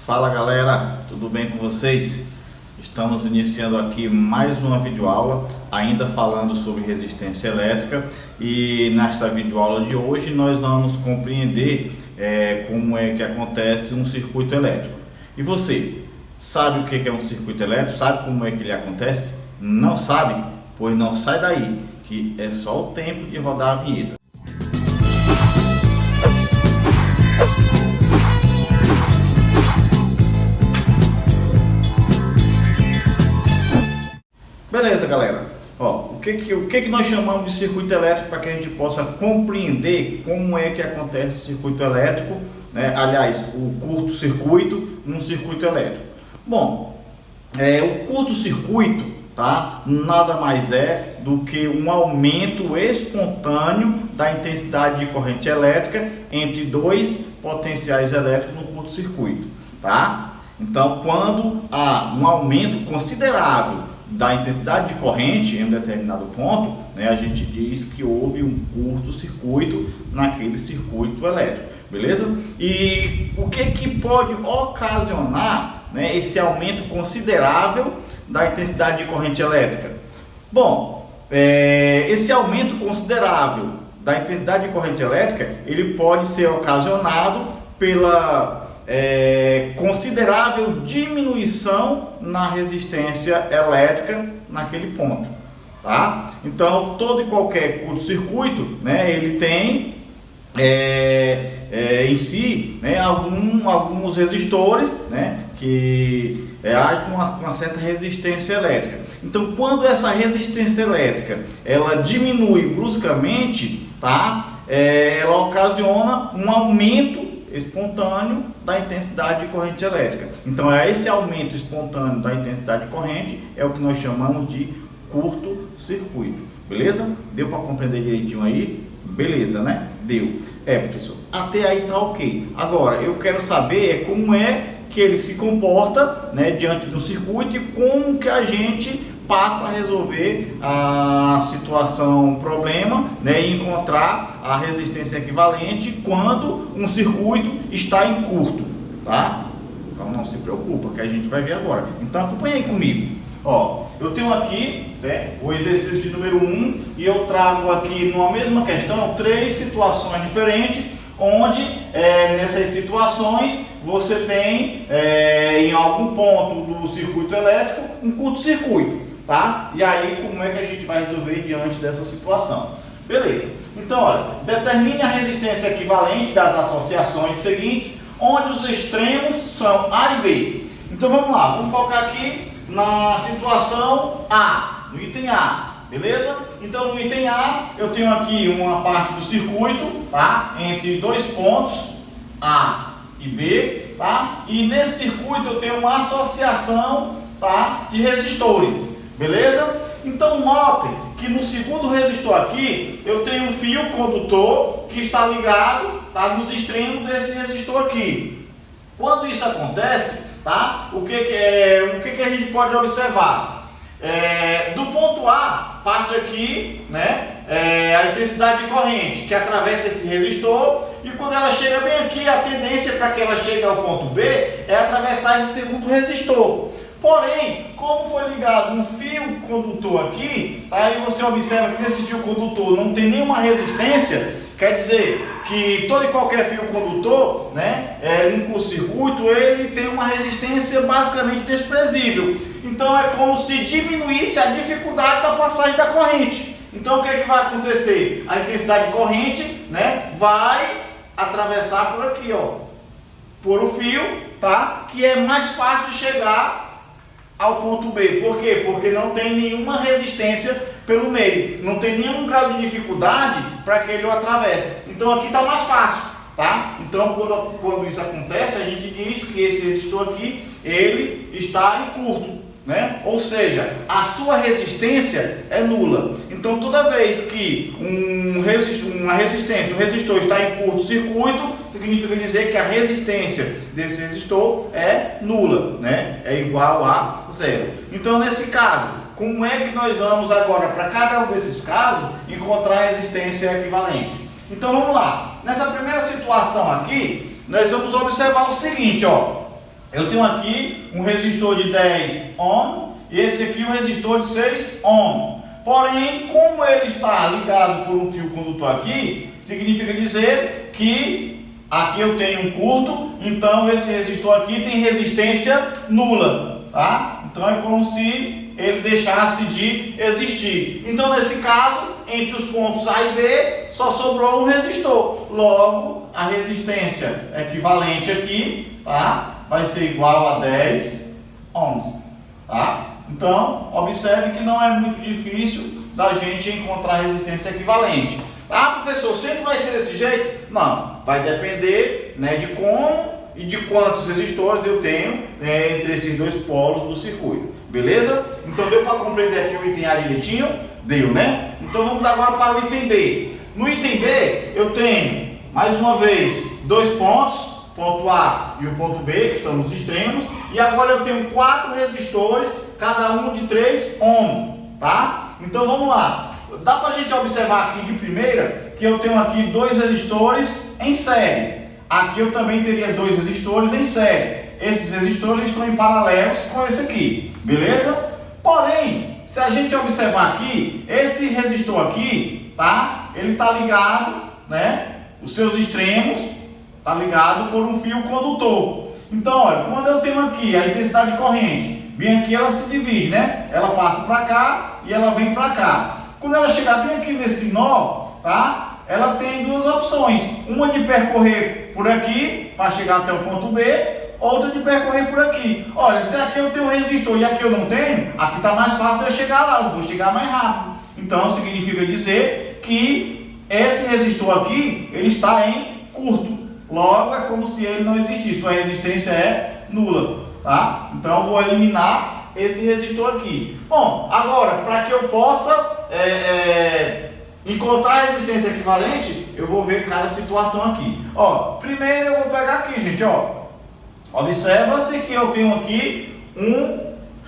Fala galera, tudo bem com vocês? Estamos iniciando aqui mais uma videoaula, ainda falando sobre resistência elétrica, e nesta videoaula de hoje nós vamos compreender como é que acontece um circuito elétrico. E você, sabe o que é um circuito elétrico? Sabe como é que ele acontece? Não sabe? Pois não sai daí, que é só o tempo de rodar a vinheta. Beleza, galera. O que nós chamamos de circuito elétrico para que a gente possa compreender como é que acontece o circuito elétrico, né? Aliás, o curto-circuito num circuito elétrico. Bom, o curto-circuito, tá? Nada mais é do que um aumento espontâneo da intensidade de corrente elétrica entre dois potenciais elétricos no curto-circuito, tá? Então, quando há um aumento considerável da intensidade de corrente em um determinado ponto, né, a gente diz que houve um curto-circuito naquele circuito elétrico, beleza? E o que pode ocasionar, né, esse aumento considerável da intensidade de corrente elétrica? Bom, esse aumento considerável da intensidade de corrente elétrica, ele pode ser ocasionado pela considerável diminuição na resistência elétrica naquele ponto, tá? Então, todo e qualquer curto-circuito, né, ele tem em si, né, alguns resistores, né, que agem com uma certa resistência elétrica. Então, quando essa resistência elétrica ela diminui bruscamente, tá? Ela ocasiona um aumento espontâneo da intensidade de corrente elétrica. Então, esse aumento espontâneo da intensidade de corrente é o que nós chamamos de curto-circuito. Beleza? Deu para compreender direitinho aí? Beleza, né? Deu. Professor, até aí tá ok. Agora, eu quero saber como é que ele se comporta, né, diante do circuito e como que a gente passa a resolver a situação, problema, né, e encontrar a resistência equivalente quando um circuito está em curto, tá? Então não se preocupa, que a gente vai ver agora. Então acompanha aí comigo. Eu tenho aqui, né, o exercício de número 1 e eu trago aqui numa mesma questão 3 situações diferentes, onde nessas situações você tem em algum ponto do circuito elétrico um curto-circuito. Tá? E aí, como é que a gente vai resolver diante dessa situação? Beleza. Então, olha, determine a resistência equivalente das associações seguintes, onde os extremos são A e B. Então, vamos lá. Vamos focar aqui na situação A, no item A. Beleza? Então, no item A, eu tenho aqui uma parte do circuito, tá? Entre dois pontos, A e B, tá? E nesse circuito eu tenho uma associação, tá, de resistores. Beleza? Então notem que no segundo resistor aqui eu tenho um fio condutor que está ligado, tá, nos extremos desse resistor aqui. Quando isso acontece, tá, o que a gente pode observar? Do ponto A parte aqui, né, a intensidade de corrente que atravessa esse resistor, e quando ela chega bem aqui, a tendência para que ela chegue ao ponto B é atravessar esse segundo resistor. Porém, como foi ligado um fio condutor aqui, aí você observa que nesse fio condutor não tem nenhuma resistência, quer dizer que todo e qualquer fio condutor, né, num curto-circuito, ele tem uma resistência basicamente desprezível. Então é como se diminuísse a dificuldade da passagem da corrente. Então o que é que vai acontecer? A intensidade de corrente, né, vai atravessar por aqui, por o fio, tá, que é mais fácil de chegar ao ponto B. Por quê? Porque não tem nenhuma resistência pelo meio, não tem nenhum grau de dificuldade para que ele o atravesse. Então aqui está mais fácil, tá? Então quando isso acontece, a gente diz que esse resistor aqui, ele está em curto, né? Ou seja, a sua resistência é nula. Então toda vez que um resistor está em curto-circuito, significa dizer que a resistência desse resistor é nula, né? É igual a zero. Então nesse caso, como é que nós vamos agora, para cada um desses casos, encontrar a resistência equivalente? Então vamos lá. Nessa primeira situação aqui, nós vamos observar o seguinte, eu tenho aqui um resistor de 10 ohms e esse aqui um resistor de 6 ohms. Porém, como ele está ligado por um fio condutor aqui, significa dizer que aqui eu tenho um curto, então esse resistor aqui tem resistência nula, tá? Então é como se ele deixasse de existir. Então nesse caso, entre os pontos A e B, só sobrou um resistor. Logo, a resistência equivalente aqui, tá? Vai ser igual a 10 ohms, tá? Então, observe que não é muito difícil da gente encontrar resistência equivalente. Ah, professor, sempre vai ser desse jeito? Não, vai depender, né, de como e de quantos resistores eu tenho entre esses dois polos do circuito. Beleza? Então deu para compreender aqui o item A direitinho? Deu, né? Então vamos agora para o item B. No item B eu tenho, mais uma vez, dois pontos, ponto A e o ponto B, que estão nos extremos, e agora eu tenho 4 resistores, cada um de 3 ohms, tá? Então vamos lá. Dá para a gente observar aqui de primeira que eu tenho aqui 2 resistores em série. Aqui eu também teria 2 resistores em série. Esses resistores estão em paralelos com esse aqui, beleza? Porém, se a gente observar aqui, esse resistor aqui, tá? Ele está ligado, né? Os seus extremos está ligado por um fio condutor. Então, olha, quando eu tenho aqui a intensidade de corrente, bem aqui ela se divide, né? Ela passa para cá e ela vem para cá. Quando ela chegar bem aqui nesse nó, tá? Ela tem 2 opções. Uma de percorrer por aqui, para chegar até o ponto B, outra de percorrer por aqui. Olha, se aqui eu tenho um resistor e aqui eu não tenho, aqui está mais fácil de eu chegar lá, eu vou chegar mais rápido. Então, significa dizer que esse resistor aqui, ele está em curto. Logo, é como se ele não existisse, sua resistência é nula, tá? Então, eu vou eliminar esse resistor aqui. Bom, agora, para que eu possa encontrar a resistência equivalente, eu vou ver cada situação aqui. Ó, primeiro eu vou pegar aqui, gente, ó. Observa-se que eu tenho aqui um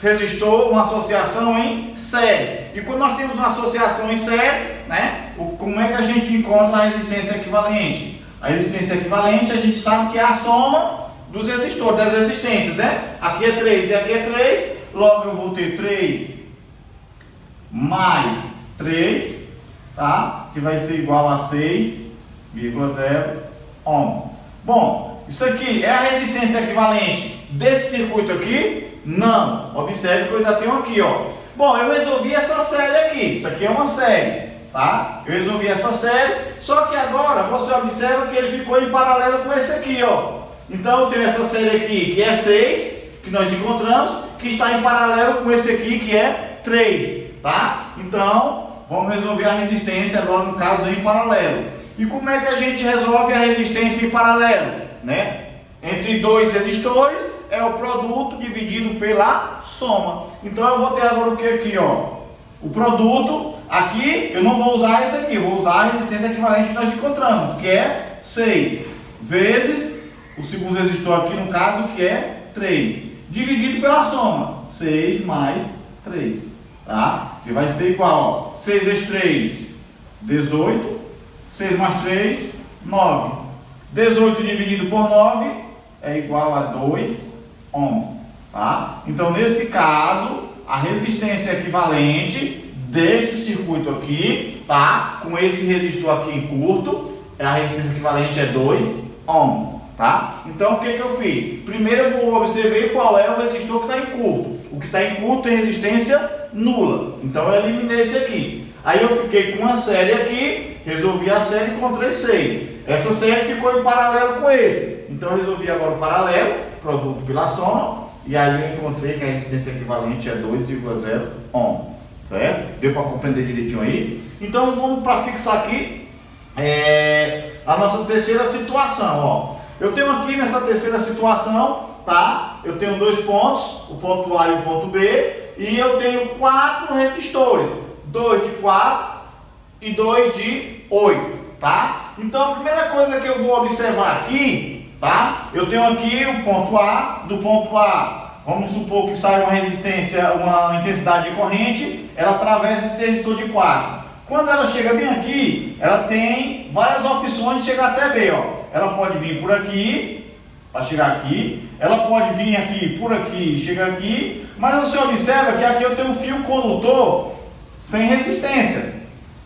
resistor, uma associação em série. E quando nós temos uma associação em série, né, como é que a gente encontra a resistência equivalente? A resistência equivalente a gente sabe que é a soma dos resistores, das resistências, né? Aqui é 3 e aqui é 3, logo eu vou ter 3 mais 3, tá? Que vai ser igual a 6,0 ohms. Bom, isso aqui é a resistência equivalente desse circuito aqui? Não. Observe que eu ainda tenho aqui, ó. Bom, eu resolvi essa série aqui. Isso aqui é uma série, tá? Eu resolvi essa série, só que agora você observa que ele ficou em paralelo com esse aqui, ó. Então eu tenho essa série aqui que é 6, que nós encontramos, que está em paralelo com esse aqui que é 3, tá? Então, vamos resolver a resistência agora no caso em paralelo. E como é que a gente resolve a resistência em paralelo, né? Entre 2 resistores é o produto dividido pela soma. Então eu vou ter agora o que aqui, ó? O produto, aqui eu não vou usar esse aqui, eu vou usar a resistência equivalente que nós encontramos, que é 6 vezes o segundo resistor aqui, no caso, que é 3, dividido pela soma, 6 mais 3, tá? Que vai ser igual, ó, 6 vezes 3, 18, 6 mais 3, 9. 18 dividido por 9 é igual a 2 ohms, tá? Então, nesse caso, a resistência equivalente deste circuito aqui, tá? Com esse resistor aqui em curto, a resistência equivalente é 2 ohms. Tá? Então o que eu fiz? Primeiro eu vou observar qual é o resistor que está em curto. O que está em curto tem resistência nula. Então eu eliminei esse aqui. Aí eu fiquei com uma série aqui, resolvi a série e encontrei 6. Essa série ficou em paralelo com esse. Então eu resolvi agora o paralelo, produto pela soma, e aí eu encontrei que a resistência equivalente é 2,0 ohm. Certo? Deu para compreender direitinho aí? Então vamos para fixar aqui a nossa terceira situação, ó. Eu tenho aqui nessa terceira situação, tá? Eu tenho 2 pontos, o ponto A e o ponto B, e eu tenho 4 resistores, 2 de 4 e 2 de 8, tá? Então a primeira coisa que eu vou observar aqui, tá? Eu tenho aqui o ponto A, do ponto A, vamos supor que saia uma resistência, uma intensidade de corrente, ela atravessa esse resistor de 4. Quando ela chega bem aqui, ela tem várias opções de chegar até B, ó. Ela pode vir por aqui, para chegar aqui, ela pode vir aqui, por aqui, chegar aqui, mas você observa que aqui eu tenho um fio condutor sem resistência,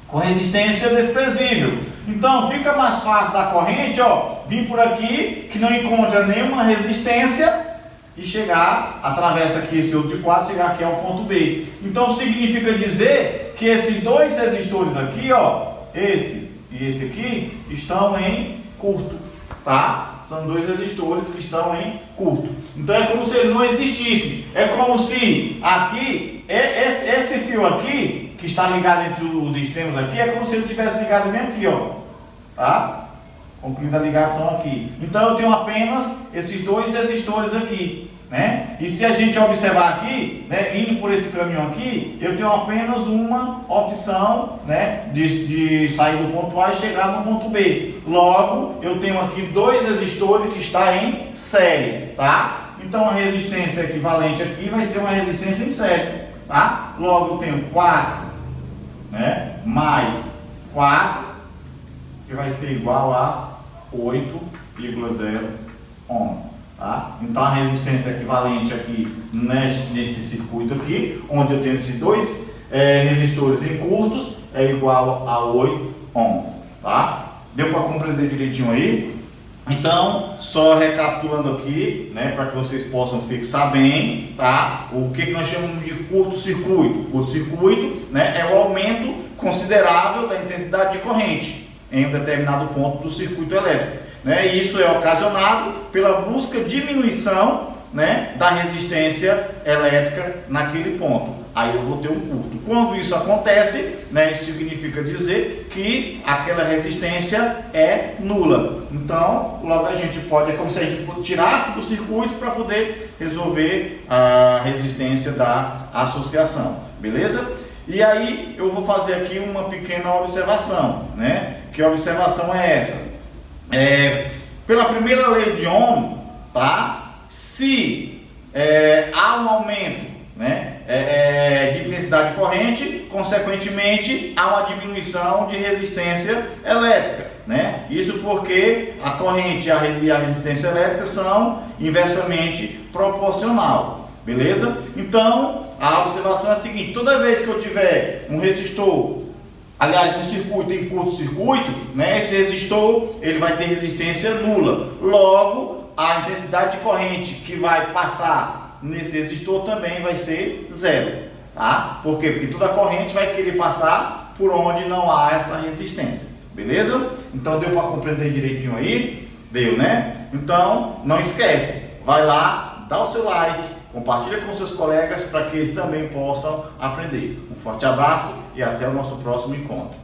com resistência desprezível. Então fica mais fácil da corrente, ó, vir por aqui, que não encontra nenhuma resistência, e chegar, atravessa aqui esse outro de 4, chegar aqui ao ponto B. Então significa dizer que esses dois resistores aqui, ó, esse e esse aqui, estão em curto, tá? São dois resistores que estão em curto. Então é como se eles não existissem. É como se aqui, esse fio aqui, que está ligado entre os extremos aqui, é como se ele tivesse ligado mesmo aqui, ó, tá? Concluindo a ligação aqui. Então eu tenho apenas esses dois resistores aqui, né? E se a gente observar aqui, né, indo por esse caminho aqui, eu tenho apenas uma opção, né, de sair do ponto A e chegar no ponto B. Logo, eu tenho aqui dois resistores que estão em série, tá? Então a resistência equivalente aqui vai ser uma resistência em série, tá? Logo eu tenho 4, né, mais 4, que vai ser igual a 8,0 ohm, tá? Então a resistência equivalente aqui nesse circuito aqui, onde eu tenho esses dois resistores em curtos, é igual a 8 ohms, tá? Deu para compreender direitinho aí? Então, só recapitulando aqui, né, para que vocês possam fixar bem, tá? O que nós chamamos de curto-circuito? Curto-circuito, né, é o aumento considerável da intensidade de corrente em um determinado ponto do circuito elétrico, né? E isso é ocasionado pela brusca diminuição, né, da resistência elétrica naquele ponto. Aí eu vou ter um curto. Quando isso acontece, né, isso significa dizer que aquela resistência é nula. Então, logo a gente pode, é como se a gente tirasse do circuito para poder resolver a resistência da associação, beleza? E aí eu vou fazer aqui uma pequena observação, né? Que observação é essa? Pela primeira lei de Ohm, tá? Se há um aumento, né, de intensidade de corrente, consequentemente há uma diminuição de resistência elétrica, né? Isso porque a corrente e a resistência elétrica são inversamente proporcional, beleza? Então a observação é a seguinte: toda vez que eu tiver um resistor, aliás, um circuito em curto-circuito, né, esse resistor ele vai ter resistência nula. Logo, a intensidade de corrente que vai passar nesse resistor também vai ser zero, tá? Por quê? Porque toda corrente vai querer passar por onde não há essa resistência, beleza? Então deu para compreender direitinho aí? Deu, né? Então não esquece, vai lá, dá o seu like, compartilha com seus colegas para que eles também possam aprender. Um forte abraço e até o nosso próximo encontro.